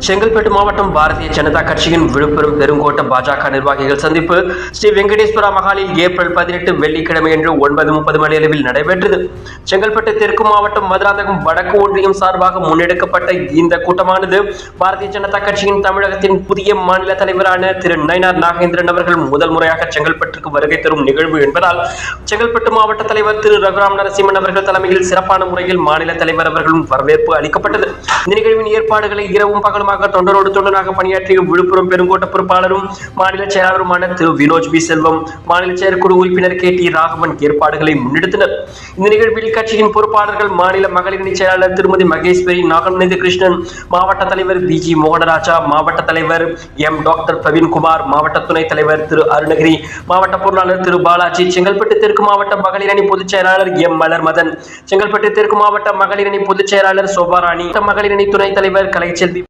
செங்கல்பட்டு மாவட்டம் பாரதிய ஜனதா கட்சியின் விழுப்புரம் பெருங்கோட்ட பாஜக நிர்வாகிகள் சந்திப்பு ஸ்ரீ வெங்கடேஸ்வரா மகாலில் ஏப்ரல் 18 வெள்ளிக்கிழமை என்று 9:30 மணி அளவில் நடைபெற்றது. செங்கல்பட்டு தெற்கு மாவட்டம் மதுராந்தகம் வடக்கு ஒன்றியம் சார்பாக முன்னெடுக்கப்பட்ட இந்த கூட்டமானது பாரதிய ஜனதா கட்சியின் தமிழகத்தின் புதிய மாநில தலைவரான திரு நயினார் நாகேந்திரன் அவர்கள் முதல் முறையாக செங்கல்பட்டுக்கு வருகை தரும் நிகழ்வு என்பதால் செங்கல்பட்டு மாவட்ட தலைவர் திரு ரகுராம் நரசிம்மன் அவர்கள் தலைமையில் சிறப்பான முறையில் மாநில தலைவர் அவர்களும் வரவேற்பு அளிக்கப்பட்டது. இந்த நிகழ்வின் ஏற்பாடுகளை இரவும் பகலும் தொண்டரோடு தொண்டனாக பணியாற்றிய விழுப்புரம் பெருங்கோட்ட பொறுப்பாளரும் மாநில செயலாளருமான திரு வினோஜ் பி செல்வம், மாநில செயற்குழு உறுப்பினர் கே டி ராகவன் ஏற்பாடுகளை முன்னெடுத்தனர். இந்த நிகழ்வில் கட்சியின் பொறுப்பாளர்கள் மாநில மகளிரணி செயலாளர் திருமதி மகேஸ்வரி நாகநந்தி கிருஷ்ணன், மாவட்ட தலைவர் வி ஜி மோகனராஜா, மாவட்ட தலைவர் எம் டாக்டர் பிரவீன்குமார், மாவட்ட துணைத் தலைவர் திரு அருணகிரி, மாவட்ட பொருளாளர் திரு பாலாஜி, செங்கல்பட்டு தெற்கு மாவட்ட மகளிரணி பொதுச் செயலாளர் எம் மலர்மதன், செங்கல்பட்டு தெற்கு மாவட்ட மகளிரணி பொதுச் செயலாளர் சோபாராணி, மகளிரணி துணைத் தலைவர் கலைச்செல்வி